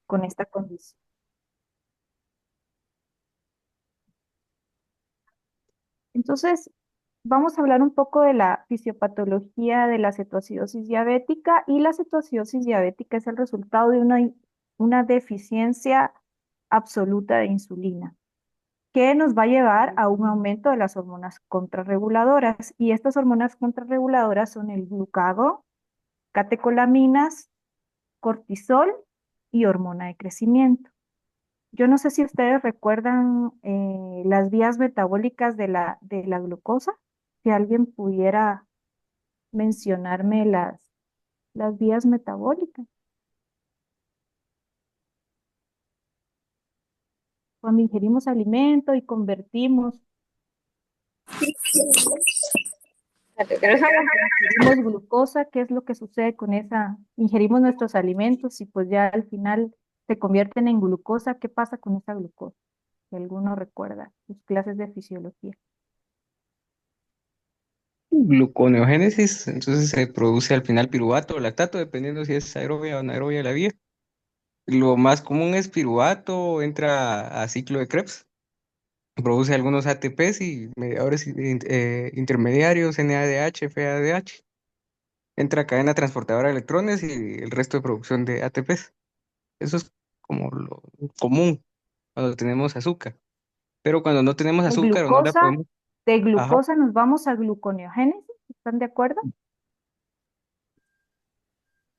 con esta condición. Entonces, vamos a hablar un poco de la fisiopatología de la cetoacidosis diabética, y la cetoacidosis diabética es el resultado de una deficiencia absoluta de insulina, que nos va a llevar a un aumento de las hormonas contrarreguladoras. Y estas hormonas contrarreguladoras son el glucagón, catecolaminas, cortisol y hormona de crecimiento. Yo no sé si ustedes recuerdan las vías metabólicas de la glucosa. Si alguien pudiera mencionarme las vías metabólicas. Cuando ingerimos alimento y convertimos, ingerimos glucosa, ¿qué es lo que sucede con esa? Ingerimos nuestros alimentos y pues ya al final se convierten en glucosa. ¿Qué pasa con esa glucosa? Si alguno recuerda sus clases de fisiología. Gluconeogénesis, entonces se produce al final piruvato o lactato, dependiendo si es aerobia o anaerobia la vía. Lo más común es piruvato, entra a ciclo de Krebs, produce algunos ATPs y mediadores intermediarios, NADH, FADH. Entra a cadena transportadora de electrones y el resto de producción de ATPs. Eso es como lo común cuando tenemos azúcar. Pero cuando no tenemos De azúcar o no la glucosa, podemos... de Ajá, glucosa nos vamos a gluconeogénesis. ¿Están de acuerdo?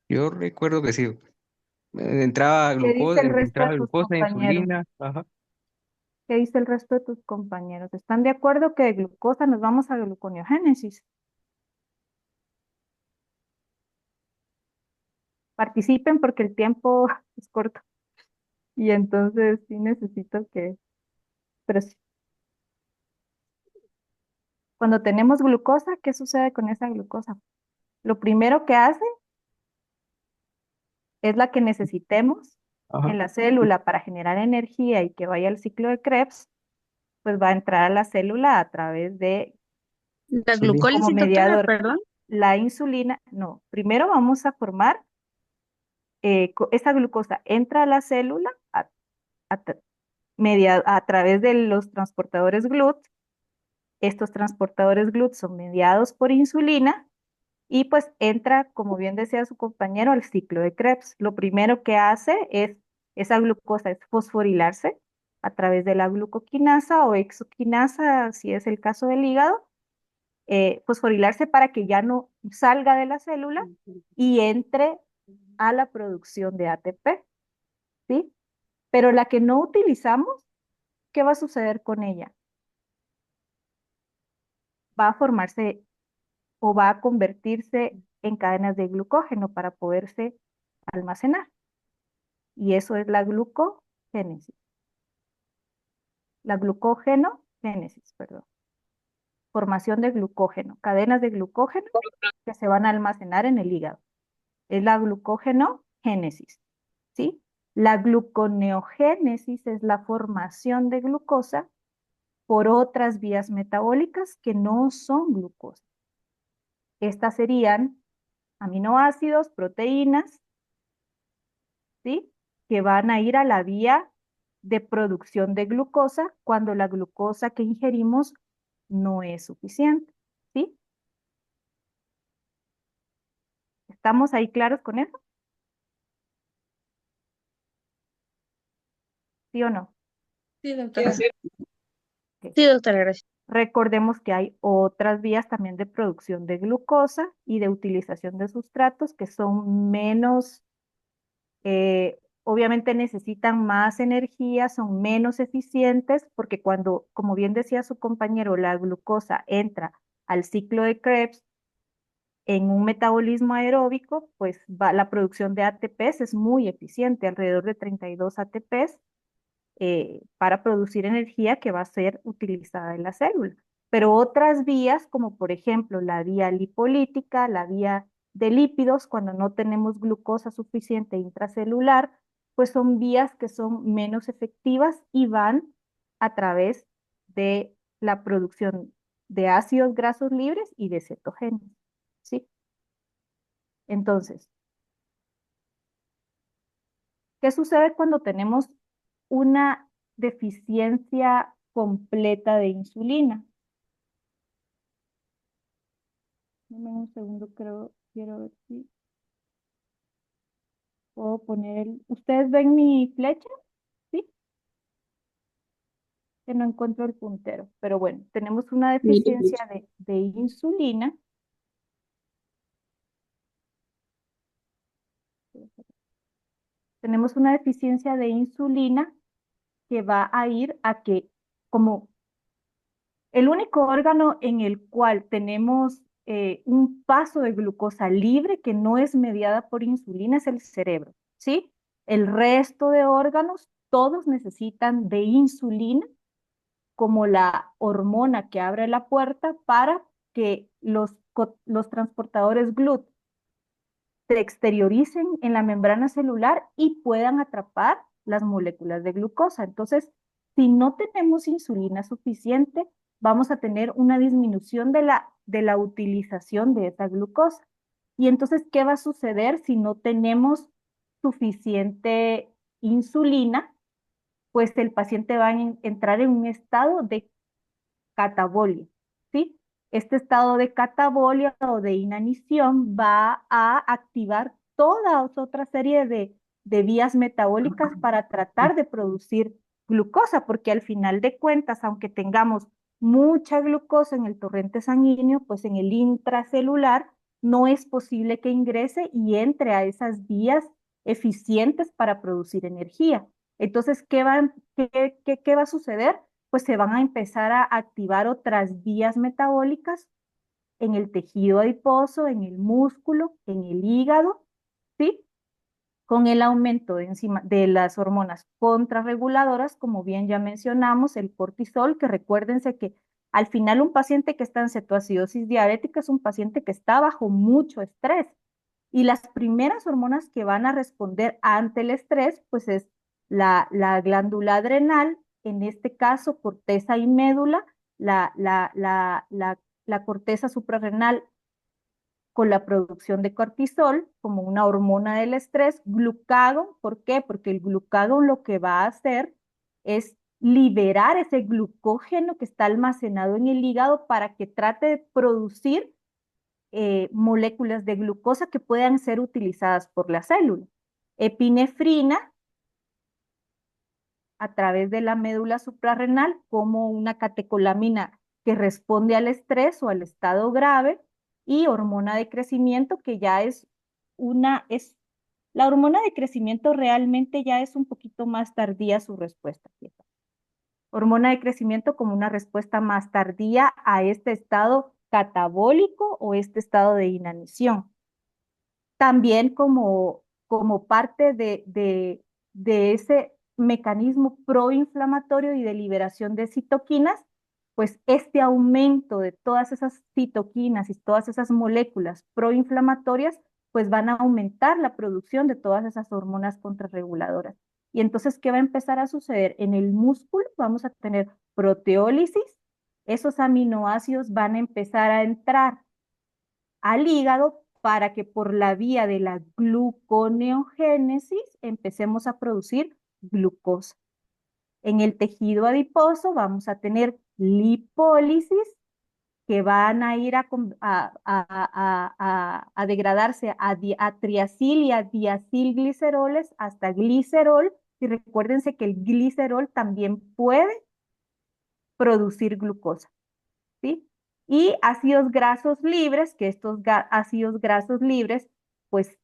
yo recuerdo que sí. Entraba ¿Qué dice glucosa, el resto de entraba tus glucosa, compañeros? insulina, ajá. ¿Qué dice el resto de tus compañeros? ¿Están de acuerdo que de glucosa nos vamos a gluconeogénesis? Participen porque el tiempo es corto y entonces sí necesito que... Pero sí, cuando tenemos glucosa, ¿qué sucede con esa glucosa? Lo primero que hace es la que necesitemos Ajá. en la célula para generar energía y que vaya al ciclo de Krebs, pues va a entrar a la célula a través de, La Insulina. como glucólisis, doctora, mediador, perdón. la insulina. No, primero vamos a formar, esa glucosa entra a la célula a, a través de los transportadores GLUT. Estos transportadores GLUT son mediados por insulina y pues entra, como bien decía su compañero, al ciclo de Krebs. Lo primero que hace es, esa glucosa es fosforilarse a través de la glucoquinasa o exoquinasa, si es el caso del hígado, fosforilarse para que ya no salga de la célula y entre a la producción de ATP, ¿sí? Pero la que no utilizamos, ¿qué va a suceder con ella? Va a formarse o va a convertirse en cadenas de glucógeno para poderse almacenar. Y eso es la glucogénesis. La glucógenogénesis, perdón. Formación de glucógeno, cadenas de glucógeno que se van a almacenar en el hígado. Es la glucógenogénesis, ¿sí? La gluconeogénesis es la formación de glucosa por otras vías metabólicas que no son glucosa. Estas serían aminoácidos, proteínas, ¿sí? Que van a ir a la vía de producción de glucosa cuando la glucosa que ingerimos no es suficiente, ¿sí? ¿Estamos ahí claros con eso? ¿Sí o no? Sí, doctora. Ok. Sí, doctora, gracias. Recordemos que hay otras vías también de producción de glucosa y de utilización de sustratos que son menos, obviamente necesitan más energía, son menos eficientes, porque cuando, como bien decía su compañero, la glucosa entra al ciclo de Krebs en un metabolismo aeróbico, pues la producción de ATPs es muy eficiente, alrededor de 32 ATPs, para producir energía que va a ser utilizada en la célula. Pero otras vías, como por ejemplo la vía lipolítica, la vía de lípidos, cuando no tenemos glucosa suficiente intracelular, pues son vías que son menos efectivas y van a través de la producción de ácidos grasos libres y de cetogénesis, ¿sí? Entonces, ¿Qué sucede cuando tenemos una deficiencia completa de insulina? Dame un segundo, quiero ver si puedo poner el... ¿Ustedes ven mi flecha? ¿Sí? Que no encuentro el puntero. Pero bueno, tenemos una deficiencia de insulina. Tenemos una deficiencia de insulina que va a ir a que, como el único órgano en el cual tenemos un paso de glucosa libre que no es mediada por insulina es el cerebro, ¿sí? El resto de órganos, todos necesitan de insulina como la hormona que abre la puerta para que los transportadores GLUT se exterioricen en la membrana celular y puedan atrapar las moléculas de glucosa. Entonces, si no tenemos insulina suficiente, vamos a tener una disminución de la utilización de esa glucosa. Y entonces, ¿qué va a suceder si no tenemos suficiente insulina? Pues el paciente va a entrar en un estado de catabolia, ¿sí? Este estado de catabolia o de inanición va a activar toda otra serie de vías metabólicas para tratar de producir glucosa, porque al final de cuentas, aunque tengamos mucha glucosa en el torrente sanguíneo, pues en el intracelular no es posible que ingrese y entre a esas vías eficientes para producir energía. Entonces, ¿qué va a suceder? Pues se van a empezar a activar otras vías metabólicas en el tejido adiposo, en el músculo, en el hígado, ¿sí? Con el aumento de las hormonas contrarreguladoras, como bien ya mencionamos, el cortisol, que recuérdense que al final un paciente que está en cetoacidosis diabética es un paciente que está bajo mucho estrés. Y las primeras hormonas que van a responder ante el estrés, pues es la glándula adrenal, en este caso corteza y médula, la corteza suprarrenal con la producción de cortisol como una hormona del estrés, glucagón, ¿por qué? Porque el glucagón lo que va a hacer es liberar ese glucógeno que está almacenado en el hígado para que trate de producir moléculas de glucosa que puedan ser utilizadas por la célula. Epinefrina, a través de la médula suprarrenal, como una catecolamina que responde al estrés o al estado grave, y hormona de crecimiento, que ya la hormona de crecimiento realmente ya es un poquito más tardía su respuesta. Hormona de crecimiento como una respuesta más tardía a este estado catabólico o este estado de inanición. También como parte de ese mecanismo proinflamatorio y de liberación de citoquinas, pues este aumento de todas esas citoquinas y todas esas moléculas proinflamatorias, pues van a aumentar la producción de todas esas hormonas contrarreguladoras. Y entonces, ¿qué va a empezar a suceder? En el músculo vamos a tener proteólisis, esos aminoácidos van a empezar a entrar al hígado para que por la vía de la gluconeogénesis empecemos a producir glucosa. En el tejido adiposo vamos a tener lipólisis que van a ir a degradarse a triacil y a diacilgliceroles hasta glicerol. Y recuérdense que el glicerol también puede producir glucosa, ¿sí? Y ácidos grasos libres, que estos ácidos grasos libres, pues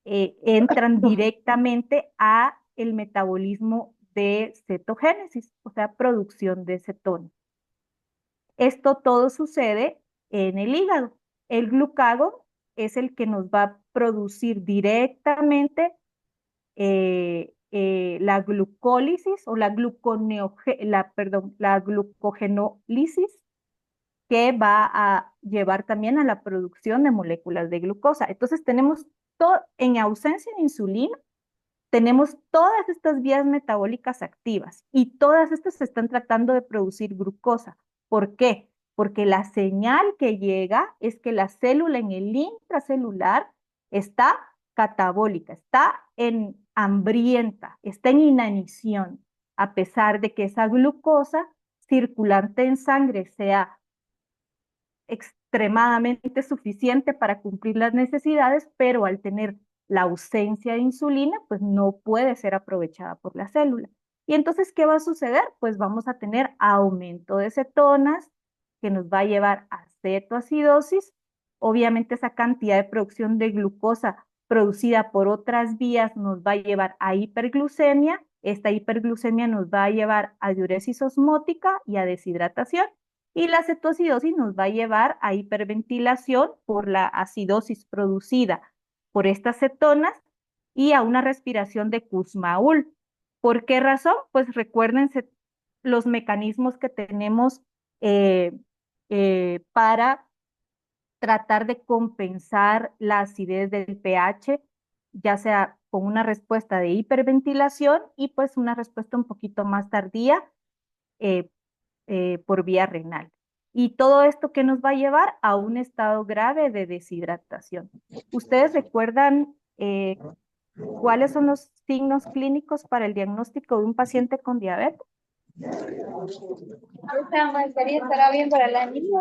entran directamente a el metabolismo de cetogénesis, o sea, producción de cetonas. Esto todo sucede en el hígado. El glucagón es el que nos va a producir directamente la glucólisis o la glucogenólisis, que va a llevar también a la producción de moléculas de glucosa. Entonces tenemos todo, en ausencia de insulina, tenemos todas estas vías metabólicas activas y todas estas se están tratando de producir glucosa. ¿Por qué? Porque la señal que llega es que la célula en el intracelular está catabólica, está hambrienta, está en inanición, a pesar de que esa glucosa circulante en sangre sea extremadamente suficiente para cumplir las necesidades, pero al tener la ausencia de insulina, pues no puede ser aprovechada por la célula. Y entonces, ¿qué va a suceder? Pues vamos a tener aumento de cetonas, que nos va a llevar a cetoacidosis. Obviamente esa cantidad de producción de glucosa producida por otras vías nos va a llevar a hiperglucemia. Esta hiperglucemia nos va a llevar a diuresis osmótica y a deshidratación. Y la cetoacidosis nos va a llevar a hiperventilación por la acidosis producida por estas cetonas y a una respiración de Kussmaul. ¿Por qué razón? Pues recuérdense los mecanismos que tenemos eh, para tratar de compensar la acidez del pH, ya sea con una respuesta de hiperventilación y pues una respuesta un poquito más tardía eh, por vía renal. Y todo esto que nos va a llevar a un estado grave de deshidratación. ¿Ustedes recuerdan cuáles son los signos clínicos para el diagnóstico de un paciente con diabetes? Esta mascarilla estará bien para la niña.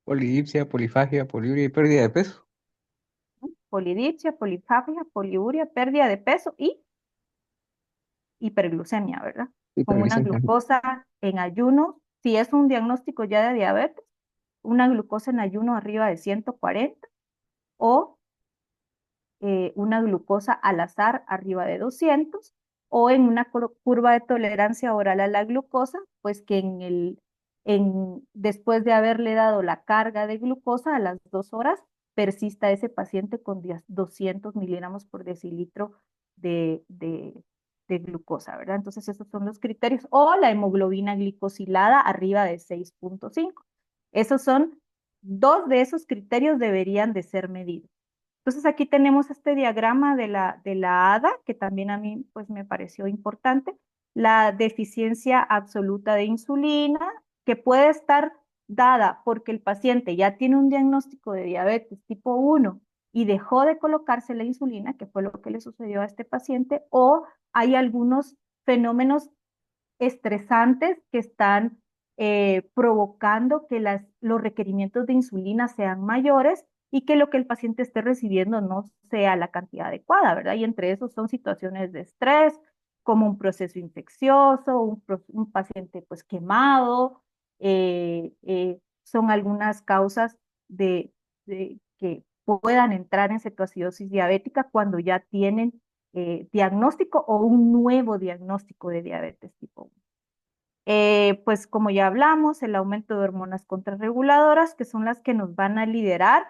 Polidipsia, polifagia, poliuria y pérdida de peso. Polidipsia, polifagia, poliuria, pérdida de peso y hiperglucemia, ¿verdad? Con una Hiperglicemia. glucosa en ayuno, si es un diagnóstico ya de diabetes, una glucosa en ayuno arriba de 140 o una glucosa al azar arriba de 200 o en una curva de tolerancia oral a la glucosa, pues que después de haberle dado la carga de glucosa a las 2 horas, persista ese paciente con 200 miligramos por decilitro de glucosa, ¿verdad? Entonces esos son los criterios. O la hemoglobina glicosilada arriba de 6.5. Esos son, dos de esos criterios deberían de ser medidos. Entonces aquí tenemos este diagrama de la ADA, que también a mí pues me pareció importante. La deficiencia absoluta de insulina, que puede estar dada porque el paciente ya tiene un diagnóstico de diabetes tipo 1 y dejó de colocarse la insulina, que fue lo que le sucedió a este paciente, o hay algunos fenómenos estresantes que están provocando que los requerimientos de insulina sean mayores y que lo que el paciente esté recibiendo no sea la cantidad adecuada, ¿verdad? Y entre esos son situaciones de estrés, como un proceso infeccioso, un paciente pues quemado, son algunas causas de que puedan entrar en cetoacidosis diabética cuando ya tienen diagnóstico o un nuevo diagnóstico de diabetes tipo 1. Pues como ya hablamos, el aumento de hormonas contrarreguladoras, que son las que nos van a liderar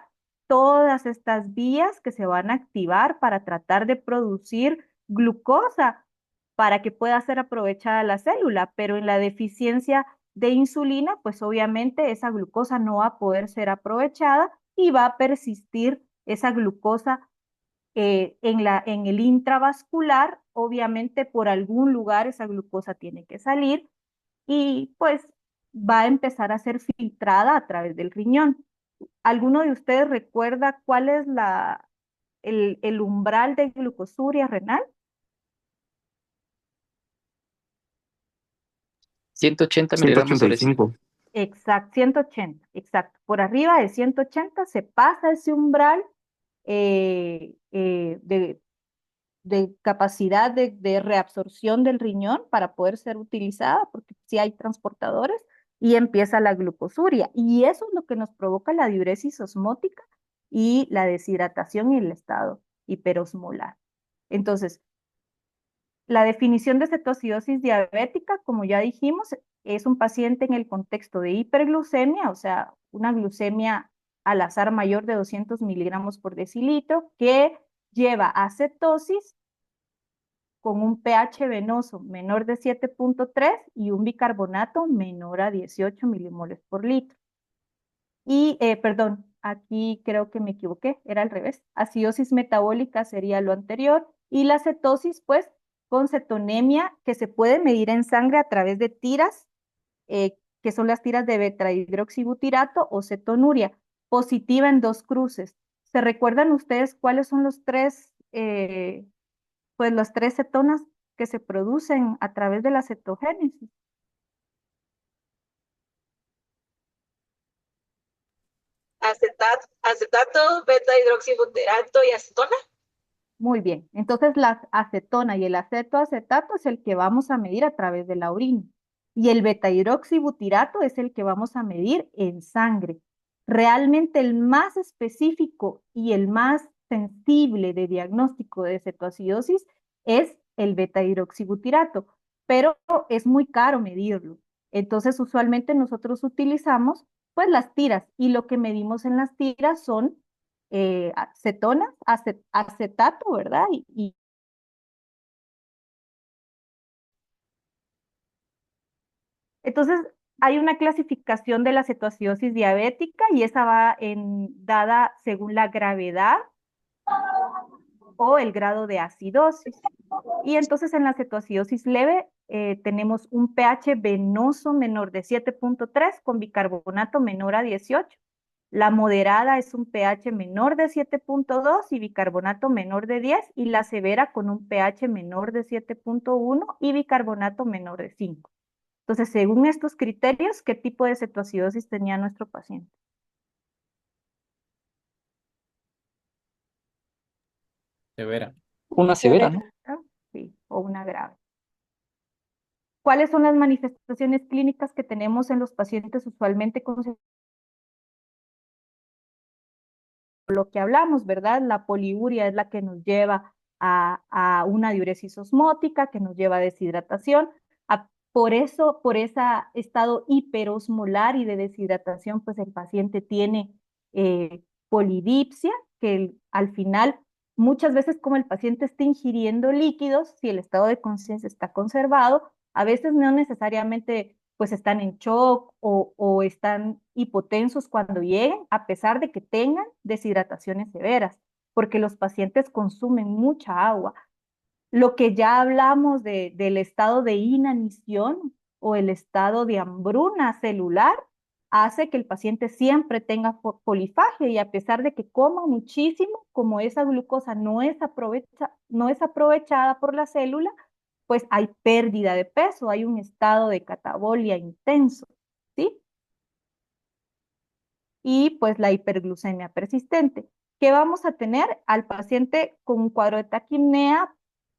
todas estas vías que se van a activar para tratar de producir glucosa para que pueda ser aprovechada la célula, pero en la deficiencia de insulina, pues obviamente esa glucosa no va a poder ser aprovechada y va a persistir esa glucosa en el intravascular. Obviamente por algún lugar esa glucosa tiene que salir y pues va a empezar a ser filtrada a través del riñón. ¿Alguno de ustedes recuerda cuál es el umbral de glucosuria renal? 180 miligramos sobre 185. Exacto, 180, exacto. Por arriba de 180 se pasa ese umbral de capacidad de reabsorción del riñón para poder ser utilizada, porque si hay transportadores, y empieza la glucosuria. Y eso es lo que nos provoca la diuresis osmótica y la deshidratación y el estado hiperosmolar. Entonces, la definición de cetoacidosis diabética, como ya dijimos, es un paciente en el contexto de hiperglucemia, o sea, una glucemia al azar mayor de 200 miligramos por decilitro, que lleva a cetosis con un pH venoso menor de 7.3 y un bicarbonato menor a 18 milimoles por litro. Y, perdón, aquí creo que me equivoqué, era al revés. Acidosis metabólica sería lo anterior y la cetosis, pues, con cetonemia que se puede medir en sangre a través de tiras, que son las tiras de beta-hidroxibutirato o cetonuria, positiva en 2 cruces. ¿Se recuerdan ustedes cuáles son los tres, pues las tres cetonas que se producen a través de la cetogénesis? Acetato, beta hidroxibutirato y acetona. Muy bien, entonces la acetona y el acetoacetato es el que vamos a medir a través de la orina y el beta-hidroxibutirato es el que vamos a medir en sangre. Realmente el más específico y el más sensible de diagnóstico de cetoacidosis es el beta-hidroxibutirato, pero es muy caro medirlo. Entonces usualmente nosotros utilizamos pues las tiras y lo que medimos en las tiras son cetonas, acetato, ¿verdad? Entonces, hay una clasificación de la cetoacidosis diabética y esa va dada según la gravedad o el grado de acidosis. Y entonces en la cetoacidosis leve tenemos un pH venoso menor de 7.3 con bicarbonato menor a 18. La moderada es un pH menor de 7.2 y bicarbonato menor de 10 y la severa con un pH menor de 7.1 y bicarbonato menor de 5. Entonces, según estos criterios, ¿qué tipo de cetoacidosis tenía nuestro paciente? Severa. Una severa, ¿no? Sí, o una grave. ¿Cuáles son las manifestaciones clínicas que tenemos en los pacientes usualmente con lo que hablamos, ¿verdad? La poliuria es la que nos lleva a una diuresis osmótica, que nos lleva a deshidratación. Por eso, por ese estado hiperosmolar y de deshidratación, pues el paciente tiene polidipsia, que al final, muchas veces como el paciente está ingiriendo líquidos, si el estado de conciencia está conservado, a veces no necesariamente pues están en shock o están hipotensos cuando lleguen, a pesar de que tengan deshidrataciones severas, porque los pacientes consumen mucha agua. Lo que ya hablamos del estado de inanición o el estado de hambruna celular hace que el paciente siempre tenga polifagia y a pesar de que coma muchísimo, como esa glucosa no es aprovechada por la célula, pues hay pérdida de peso, hay un estado de catabolia intenso, ¿sí? Y pues la hiperglucemia persistente. ¿Qué vamos a tener? Al paciente con un cuadro de taquipnea,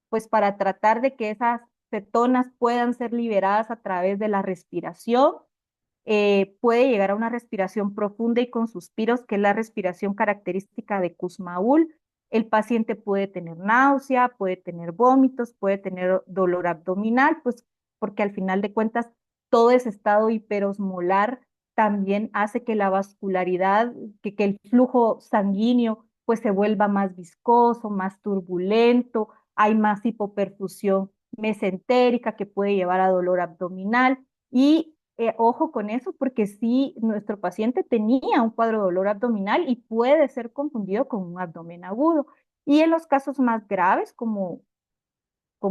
pues para tratar de que esas cetonas puedan ser liberadas a través de la respiración. Puede llegar a una respiración profunda y con suspiros, que es la respiración característica de Kussmaul. El paciente puede tener náusea, puede tener vómitos, puede tener dolor abdominal, pues porque al final de cuentas todo ese estado hiperosmolar también hace que la vascularidad, que el flujo sanguíneo pues se vuelva más viscoso, más turbulento, hay más hipoperfusión mesentérica que puede llevar a dolor abdominal y ojo con eso porque sí, nuestro paciente tenía un cuadro de dolor abdominal y puede ser confundido con un abdomen agudo. Y en los casos más graves, como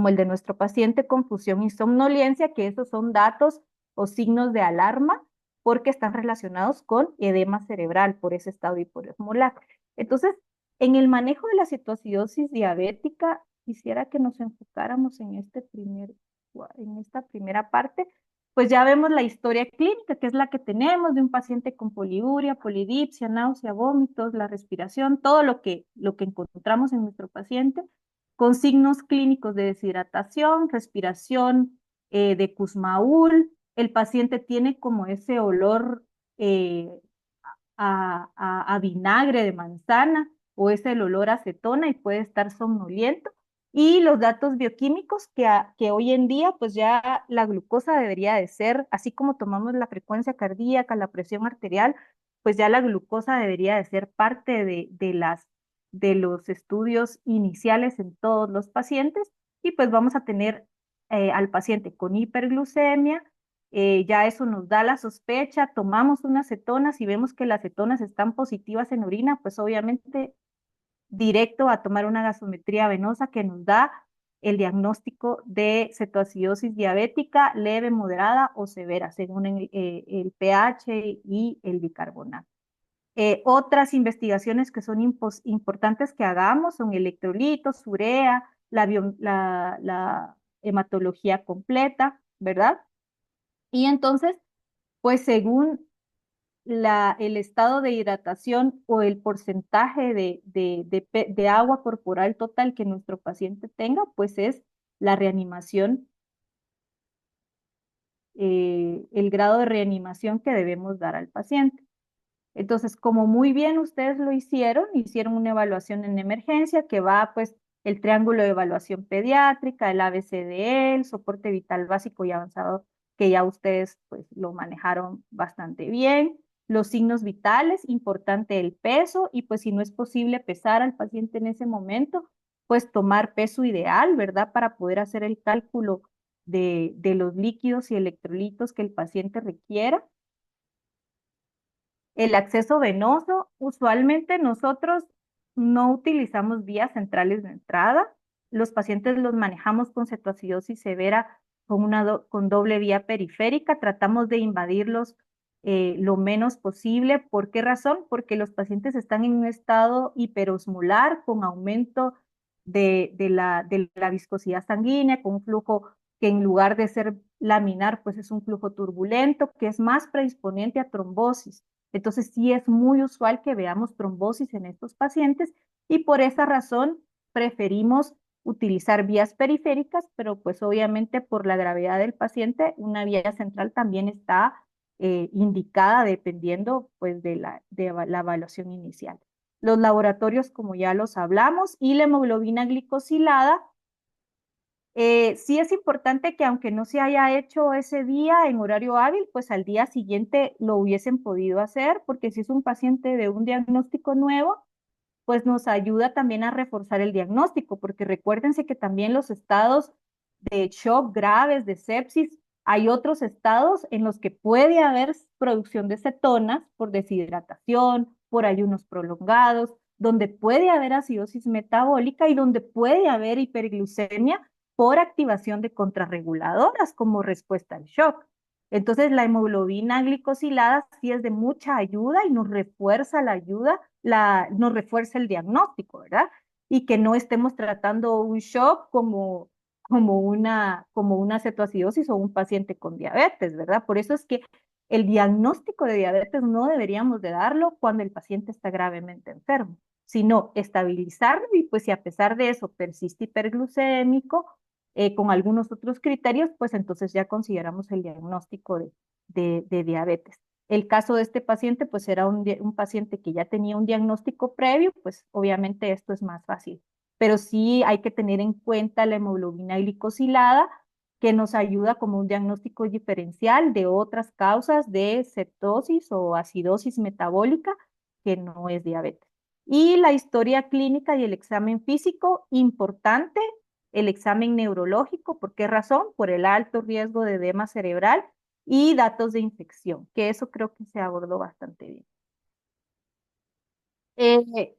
el de nuestro paciente con fusión y somnolencia, que esos son datos o signos de alarma porque están relacionados con edema cerebral por ese estado hiperosmolar. Entonces, en el manejo de la cetoacidosis diabética, quisiera que nos enfocáramos en esta primera parte, pues ya vemos la historia clínica, que es la que tenemos de un paciente con poliuria, polidipsia, náusea, vómitos, la respiración, todo lo que encontramos en nuestro paciente con signos clínicos de deshidratación, respiración de Kussmaul. El paciente tiene como ese olor eh, a vinagre de manzana o es el olor a acetona y puede estar somnoliento. Y los datos bioquímicos que hoy en día, pues ya la glucosa debería de ser, así como tomamos la frecuencia cardíaca, la presión arterial, pues ya la glucosa debería de ser parte de los estudios iniciales en todos los pacientes y pues vamos a tener al paciente con hiperglucemia, ya eso nos da la sospecha, tomamos unas cetonas y vemos que las cetonas están positivas en orina, pues obviamente directo a tomar una gasometría venosa que nos da el diagnóstico de cetoacidosis diabética leve, moderada o severa, según el pH y el bicarbonato. Otras investigaciones que son importantes que hagamos son electrolitos, urea, la hematología completa, ¿verdad? Y entonces, pues según el estado de hidratación o el porcentaje de agua corporal total que nuestro paciente tenga, pues es la reanimación, el grado de reanimación que debemos dar al paciente. Entonces, como muy bien ustedes lo hicieron una evaluación en emergencia que va pues el triángulo de evaluación pediátrica, el ABCDE, el soporte vital básico y avanzado, que ya ustedes pues lo manejaron bastante bien. Los signos vitales, importante el peso, y pues si no es posible pesar al paciente en ese momento, pues tomar peso ideal, ¿verdad? Para poder hacer el cálculo de los líquidos y electrolitos que el paciente requiera. El acceso venoso, usualmente nosotros no utilizamos vías centrales de entrada. Los pacientes los manejamos con cetoacidosis severa con doble vía periférica. Tratamos de invadirlos lo menos posible. ¿Por qué razón? Porque los pacientes están en un estado hiperosmolar con aumento de la viscosidad sanguínea, con un flujo que en lugar de ser laminar, pues es un flujo turbulento, que es más predisponente a trombosis. Entonces, sí es muy usual que veamos trombosis en estos pacientes y por esa razón preferimos utilizar vías periféricas, pero pues obviamente por la gravedad del paciente, una vía central también está indicada dependiendo pues de la evaluación inicial. Los laboratorios, como ya los hablamos, y la hemoglobina glicosilada, sí es importante que aunque no se haya hecho ese día en horario hábil, pues al día siguiente lo hubiesen podido hacer, porque si es un paciente de un diagnóstico nuevo, pues nos ayuda también a reforzar el diagnóstico, porque recuérdense que también los estados de shock graves, de sepsis, hay otros estados en los que puede haber producción de cetonas por deshidratación, por ayunos prolongados, donde puede haber acidosis metabólica y donde puede haber hiperglucemia por activación de contrarreguladoras como respuesta al shock. Entonces, la hemoglobina glicosilada sí es de mucha ayuda y nos refuerza la ayuda, nos refuerza el diagnóstico, ¿verdad? Y que no estemos tratando un shock como una cetoacidosis o un paciente con diabetes, ¿verdad? Por eso es que el diagnóstico de diabetes no deberíamos de darlo cuando el paciente está gravemente enfermo, sino estabilizarlo y pues si a pesar de eso persiste hiperglucémico, con algunos otros criterios, pues entonces ya consideramos el diagnóstico de diabetes. El caso de este paciente, pues era un paciente que ya tenía un diagnóstico previo, pues obviamente esto es más fácil. Pero sí hay que tener en cuenta la hemoglobina glicosilada, que nos ayuda como un diagnóstico diferencial de otras causas de cetosis o acidosis metabólica que no es diabetes. Y la historia clínica y el examen físico, importante, el examen neurológico, ¿por qué razón? Por el alto riesgo de edema cerebral y datos de infección, que eso creo que se abordó bastante bien.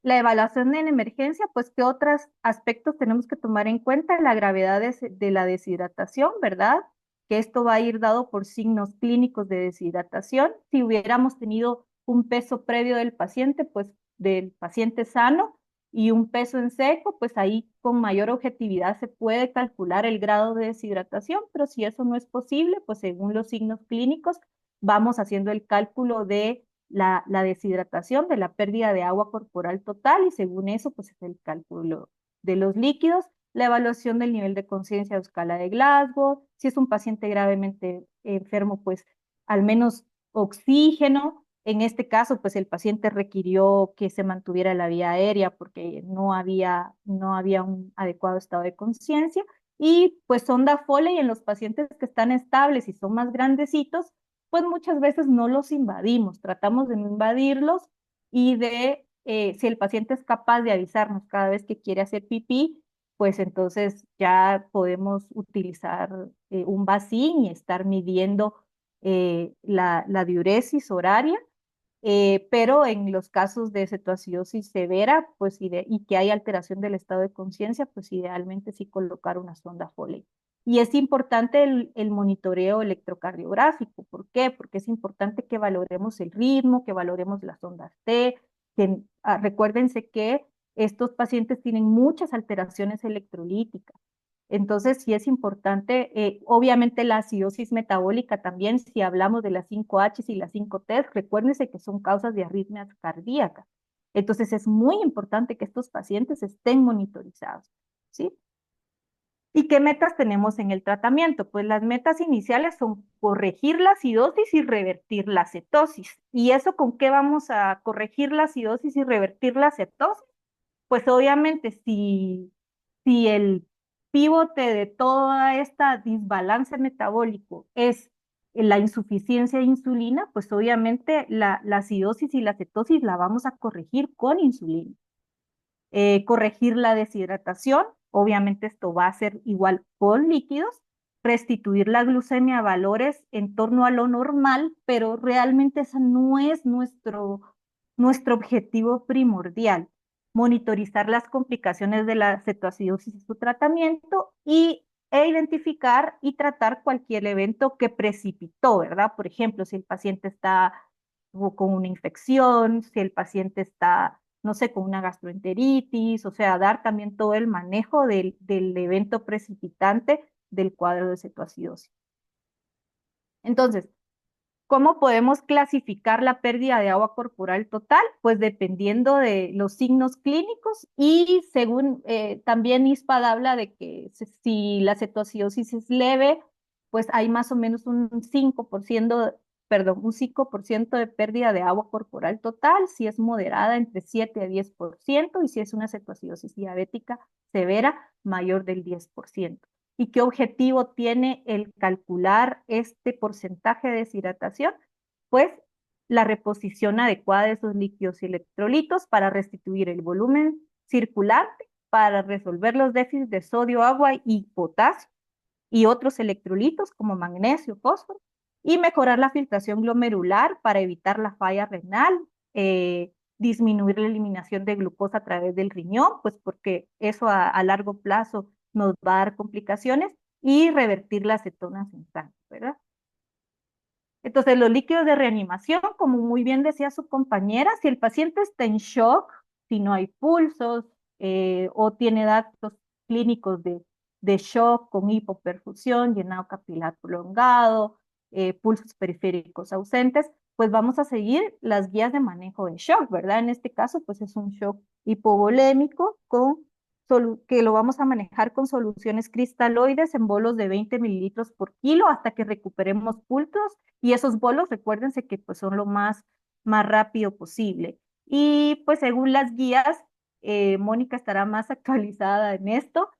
La evaluación en emergencia, pues, ¿qué otros aspectos tenemos que tomar en cuenta? La gravedad de la deshidratación, ¿verdad? Que esto va a ir dado por signos clínicos de deshidratación. Si hubiéramos tenido un peso previo del paciente, pues del paciente sano y un peso en seco, pues ahí con mayor objetividad se puede calcular el grado de deshidratación, pero si eso no es posible, pues según los signos clínicos, vamos haciendo el cálculo de la deshidratación, de la pérdida de agua corporal total y según eso, pues es el cálculo de los líquidos, la evaluación del nivel de conciencia o escala de Glasgow, si es un paciente gravemente enfermo, pues al menos oxígeno. En este caso, pues el paciente requirió que se mantuviera la vía aérea porque no había un adecuado estado de conciencia. Y pues sonda Foley en los pacientes que están estables y son más grandecitos, pues muchas veces no los invadimos, tratamos de no invadirlos y si el paciente es capaz de avisarnos cada vez que quiere hacer pipí, pues entonces ya podemos utilizar un vacín y estar midiendo la diuresis horaria, pero en los casos de cetoacidosis severa, pues y que hay alteración del estado de conciencia, pues idealmente sí colocar una sonda Foley. Y es importante el monitoreo electrocardiográfico. ¿Por qué? Porque es importante que valoremos el ritmo, que valoremos las ondas T, que recuérdense que estos pacientes tienen muchas alteraciones electrolíticas. Entonces, sí es importante, obviamente la acidosis metabólica también, si hablamos de las 5H y las 5T, recuérdense que son causas de arritmias cardíacas. Entonces, es muy importante que estos pacientes estén monitorizados, ¿sí? ¿Y qué metas tenemos en el tratamiento? Pues las metas iniciales son corregir la acidosis y revertir la cetosis. ¿Y eso con qué vamos a corregir la acidosis y revertir la cetosis? Pues obviamente si el pivote de toda esta desbalance metabólico es la insuficiencia de insulina, pues obviamente la acidosis y la cetosis la vamos a corregir con insulina. Corregir la deshidratación, obviamente esto va a ser igual con líquidos, restituir la glucemia a valores en torno a lo normal, pero realmente ese no es nuestro objetivo primordial. Monitorizar las complicaciones de la cetoacidosis y su tratamiento e identificar y tratar cualquier evento que precipitó, ¿verdad? Por ejemplo, si el paciente está con una infección, si el paciente está, no sé, con una gastroenteritis, o sea, dar también todo el manejo del evento precipitante del cuadro de cetoacidosis. Entonces, ¿cómo podemos clasificar la pérdida de agua corporal total? Pues dependiendo de los signos clínicos y según también ISPAD habla de que si la cetoacidosis es leve, pues hay más o menos un 5%, perdón, un 5% de pérdida de agua corporal total, si es moderada entre 7 a 10% y si es una cetoacidosis diabética severa, mayor del 10%. ¿Y qué objetivo tiene el calcular este porcentaje de deshidratación? Pues la reposición adecuada de esos líquidos y electrolitos para restituir el volumen circulante, para resolver los déficits de sodio, agua y potasio y otros electrolitos como magnesio, fósforo, y mejorar la filtración glomerular para evitar la falla renal, disminuir la eliminación de glucosa a través del riñón, pues porque eso a largo plazo nos va a dar complicaciones, y revertir las cetonas en sangre, ¿verdad? Entonces, los líquidos de reanimación, como muy bien decía su compañera, si el paciente está en shock, si no hay pulsos o tiene datos clínicos de shock con hipoperfusión, llenado capilar prolongado, pulsos periféricos ausentes, pues vamos a seguir las guías de manejo de shock, ¿verdad? En este caso, pues es un shock hipovolémico que lo vamos a manejar con soluciones cristaloides en bolos de 20 mililitros por kilo hasta que recuperemos pulsos, y esos bolos, recuérdense que pues son lo más rápido posible. Y pues según las guías, Mónica estará más actualizada en esto,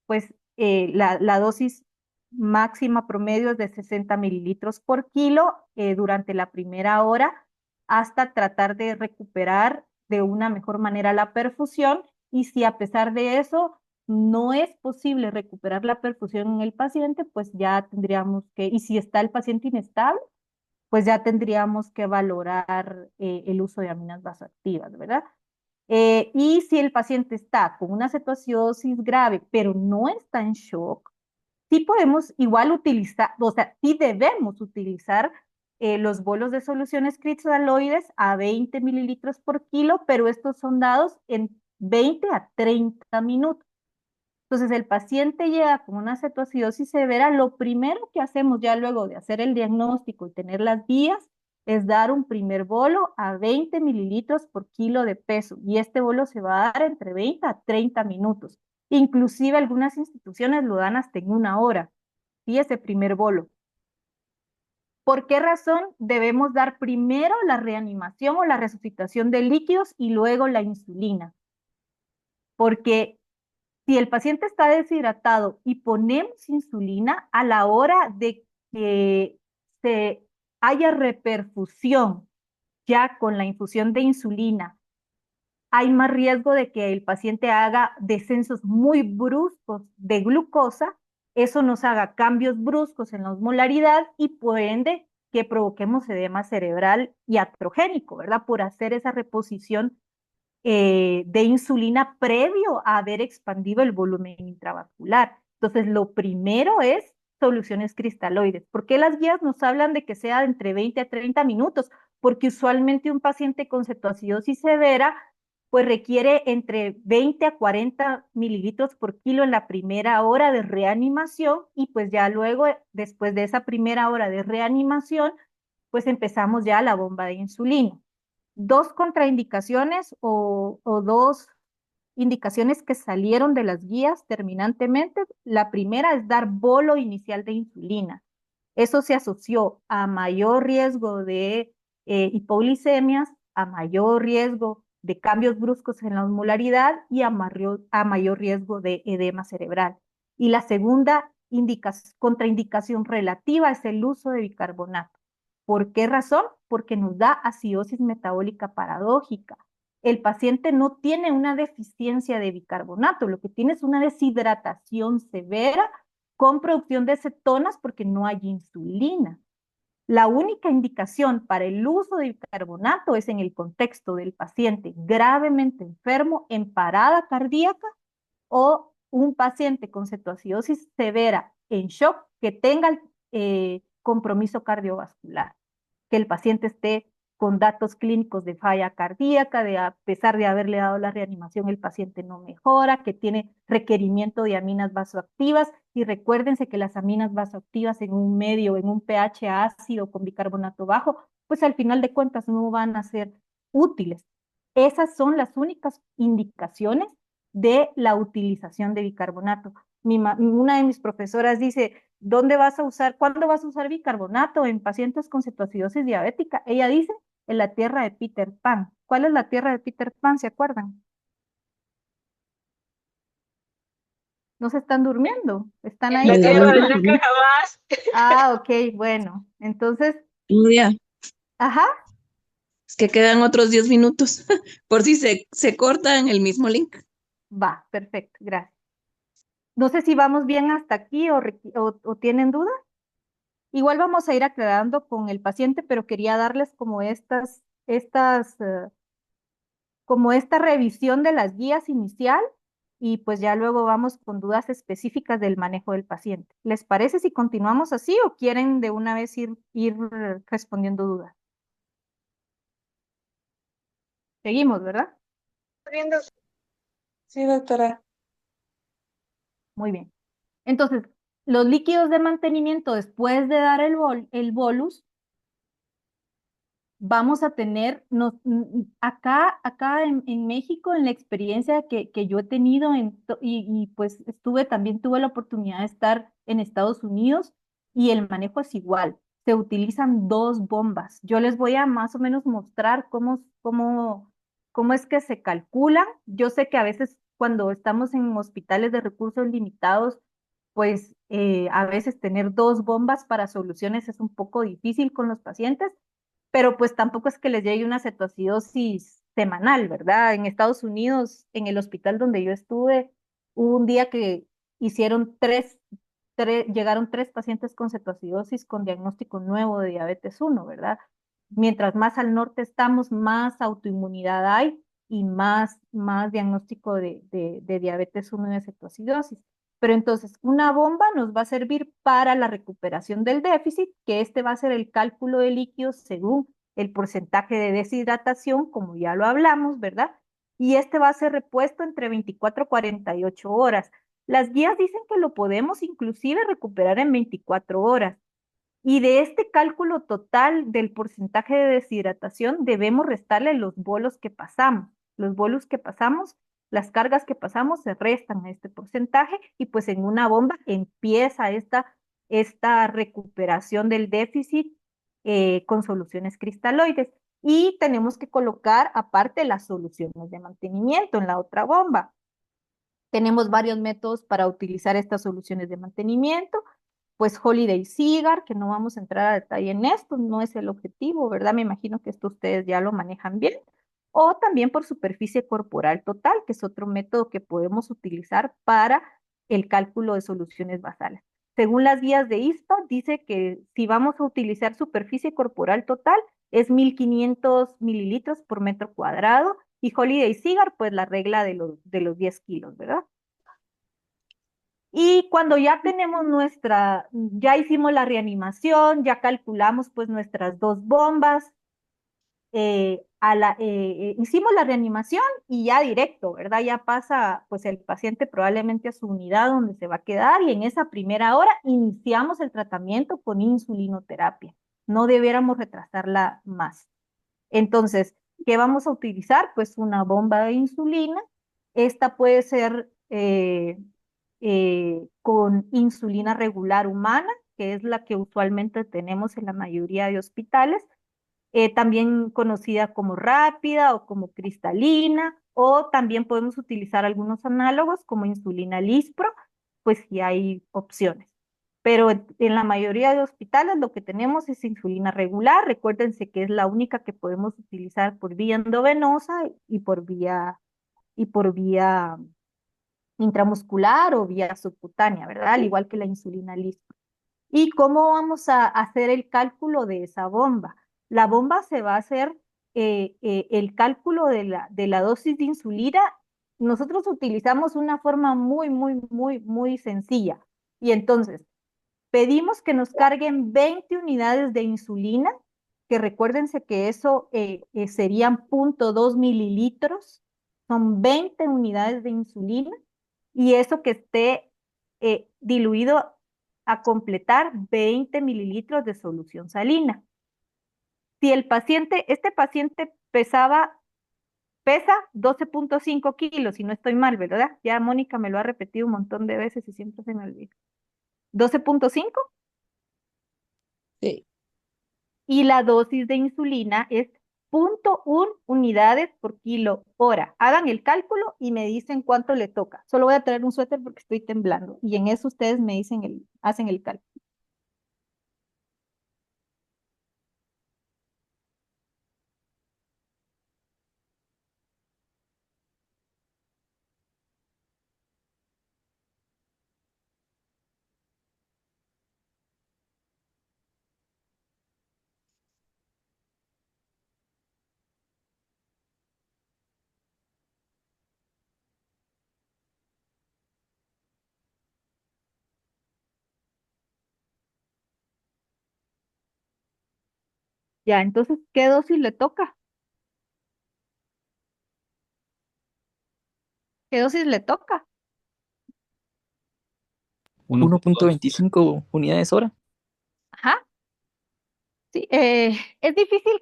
pues la dosis máxima promedio es de 60 mililitros por kilo durante la primera hora hasta tratar de recuperar de una mejor manera la perfusión. Y si a pesar de eso no es posible recuperar la perfusión en el paciente, pues ya tendríamos y si está el paciente inestable, pues ya tendríamos que valorar el uso de aminas vasoactivas, ¿verdad? Y si el paciente está con una cetoacidosis grave, pero no está en shock, sí podemos igual utilizar, o sea, sí debemos utilizar los bolos de soluciones cristalloides a 20 mililitros por kilo, pero estos son dados en 20 a 30 minutos. Entonces, el paciente llega con una cetoacidosis severa, lo primero que hacemos ya luego de hacer el diagnóstico y tener las guías es dar un primer bolo a 20 mililitros por kilo de peso, y este bolo se va a dar entre 20 a 30 minutos. Inclusive algunas instituciones lo dan hasta en 1 hora, y ese primer bolo. ¿Por qué razón debemos dar primero la reanimación o la resucitación de líquidos y luego la insulina? Porque si el paciente está deshidratado y ponemos insulina, a la hora de que se haya reperfusión ya con la infusión de insulina, hay más riesgo de que el paciente haga descensos muy bruscos de glucosa, eso nos haga cambios bruscos en la osmolaridad y por ende que provoquemos edema cerebral iatrogénico, ¿verdad? Por hacer esa reposición de insulina previo a haber expandido el volumen intravascular. Entonces, lo primero es soluciones cristaloides. ¿Por qué las guías nos hablan de que sea de entre 20 a 30 minutos? Porque usualmente un paciente con cetoacidosis severa pues requiere entre 20 a 40 mililitros por kilo en la primera hora de reanimación y pues ya luego, después de esa primera hora de reanimación, pues empezamos ya la bomba de insulina. Dos contraindicaciones o dos indicaciones que salieron de las guías terminantemente. La primera es dar bolo inicial de insulina. Eso se asoció a mayor riesgo de hipoglicemias, a mayor riesgo de cambios bruscos en la osmolaridad y a mayor riesgo de edema cerebral. Y la segunda contraindicación relativa es el uso de bicarbonato. ¿Por qué razón? Porque nos da acidosis metabólica paradójica. El paciente no tiene una deficiencia de bicarbonato, lo que tiene es una deshidratación severa con producción de cetonas porque no hay insulina. La única indicación para el uso de bicarbonato es en el contexto del paciente gravemente enfermo en parada cardíaca o un paciente con cetoacidosis severa en shock que tenga compromiso cardiovascular, que el paciente esté con datos clínicos de falla cardíaca, de a pesar de haberle dado la reanimación, el paciente no mejora, que tiene requerimiento de aminas vasoactivas. Y recuérdense que las aminas vasoactivas en un medio, en un pH ácido con bicarbonato bajo, pues al final de cuentas no van a ser útiles. Esas son las únicas indicaciones de la utilización de bicarbonato. Una de mis profesoras dice, ¿dónde vas a usar, cuándo vas a usar bicarbonato en pacientes con cetoacidosis diabética? Ella dice, en la tierra de Peter Pan. ¿Cuál es la tierra de Peter Pan? ¿Se acuerdan? No se están durmiendo, están En ahí. la tierra de Medalla. nunca jamás. Ah, ok, bueno. Entonces, Claudia, ajá, es que quedan otros 10 minutos, por si se corta en el mismo link. va, perfecto, gracias. No sé si vamos bien hasta aquí o tienen dudas. Igual vamos a ir aclarando con el paciente, pero quería darles como como esta revisión de las guías inicial y pues ya luego vamos con dudas específicas del manejo del paciente. ¿Les parece si continuamos así o quieren de una vez ir respondiendo dudas? Seguimos, ¿verdad? Viendo Sí, doctora. Muy bien. Entonces, los líquidos de mantenimiento después de dar el bolus, vamos a tener, acá en México, en la experiencia que yo he tenido, y pues también tuve la oportunidad de estar en Estados Unidos y el manejo es igual. Se utilizan dos bombas. Yo les voy a más o menos mostrar cómo es que se calculan. Yo sé que a veces cuando estamos en hospitales de recursos limitados, pues a veces tener dos bombas para soluciones es un poco difícil con los pacientes, pero pues tampoco es que les llegue una cetoacidosis semanal, ¿verdad? En Estados Unidos, en el hospital donde yo estuve, hubo un día que hicieron llegaron 3 pacientes con cetoacidosis con diagnóstico nuevo de diabetes 1, ¿verdad? Mientras más al norte estamos, más autoinmunidad hay y más diagnóstico de diabetes 1 y de cetoacidosis. Pero entonces, una bomba nos va a servir para la recuperación del déficit, que este va a ser el cálculo de líquidos según el porcentaje de deshidratación, como ya lo hablamos, ¿verdad? Y este va a ser repuesto entre 24 y 48 horas. Las guías dicen que lo podemos inclusive recuperar en 24 horas. Y de este cálculo total del porcentaje de deshidratación debemos restarle los bolos que pasamos. Los bolos que pasamos, las cargas que pasamos se restan a este porcentaje y pues en una bomba empieza esta recuperación del déficit con soluciones cristaloides. Y tenemos que colocar aparte las soluciones de mantenimiento en la otra bomba. Tenemos varios métodos para utilizar estas soluciones de mantenimiento. Pues Holiday Cigar, que no vamos a entrar a detalle en esto, no es el objetivo, ¿verdad? Me imagino que esto ustedes ya lo manejan bien. O también por superficie corporal total, que es otro método que podemos utilizar para el cálculo de soluciones basales. Según las guías de ISPA, dice que si vamos a utilizar superficie corporal total, es 1500 mililitros por metro cuadrado. Y Holiday Cigar, pues la regla de los 10 kilos, ¿verdad? Y cuando ya tenemos ya hicimos la reanimación, ya calculamos pues nuestras dos bombas, hicimos la reanimación y ya directo, ¿verdad? Ya pasa pues el paciente probablemente a su unidad donde se va a quedar y en esa primera hora iniciamos el tratamiento con insulinoterapia. No debiéramos retrasarla más. Entonces, ¿qué vamos a utilizar? Pues una bomba de insulina. Esta puede ser con insulina regular humana, que es la que usualmente tenemos en la mayoría de hospitales, también conocida como rápida o como cristalina, o también podemos utilizar algunos análogos como insulina Lispro, pues sí hay opciones. Pero en la mayoría de hospitales lo que tenemos es insulina regular. Recuérdense que es la única que podemos utilizar por vía endovenosa y por vía intramuscular o vía subcutánea, ¿verdad? Al igual que la insulina Lispro. ¿Y cómo vamos a hacer el cálculo de esa bomba? La bomba se va a hacer el cálculo de la dosis de insulina. Nosotros utilizamos una forma muy sencilla. Y entonces, pedimos que nos carguen 20 unidades de insulina, que recuérdense que eso serían 0.2 mililitros. Son 20 unidades de insulina y eso que esté diluido a completar 20 mililitros de solución salina. Si este paciente pesa 12.5 kilos, si no estoy mal, ¿verdad? Ya Mónica me lo ha repetido un montón de veces y siempre se me olvida. 12.5 Sí. y la dosis de insulina es 0.1 unidades por kilo hora. Hagan el cálculo y me dicen cuánto le toca. Solo voy a traer un suéter porque estoy temblando y en eso ustedes me dicen hacen el cálculo. Ya, entonces, ¿qué dosis le toca? ¿Qué dosis le toca? 1.25 unidades hora. Ajá. Sí, es difícil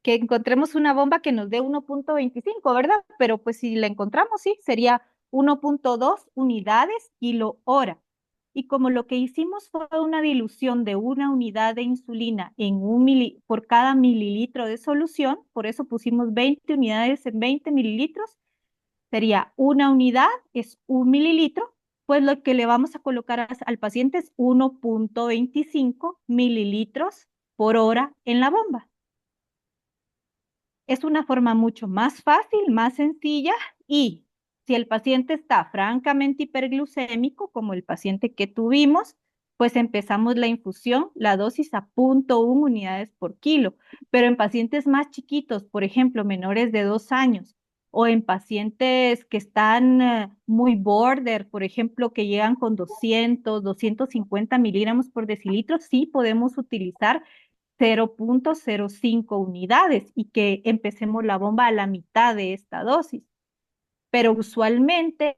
que encontremos una bomba que nos dé 1.25, ¿verdad? Pero pues si la encontramos, sí, sería 1.2 unidades kilo hora. Y como lo que hicimos fue una dilución de una unidad de insulina por cada mililitro de solución, por eso pusimos 20 unidades en 20 mililitros, sería una unidad, es 1 mililitro, pues lo que le vamos a colocar al paciente es 1.25 mililitros por hora en la bomba. Es una forma mucho más fácil, más sencilla y si el paciente está francamente hiperglucémico, como el paciente que tuvimos, pues empezamos la infusión, la dosis a 0.1 unidades por kilo. Pero en pacientes más chiquitos, por ejemplo, menores de 2 años, o en pacientes que están muy border, por ejemplo, que llegan con 250 miligramos por decilitro, sí podemos utilizar 0.05 unidades y que empecemos la bomba a la mitad de esta dosis. Pero usualmente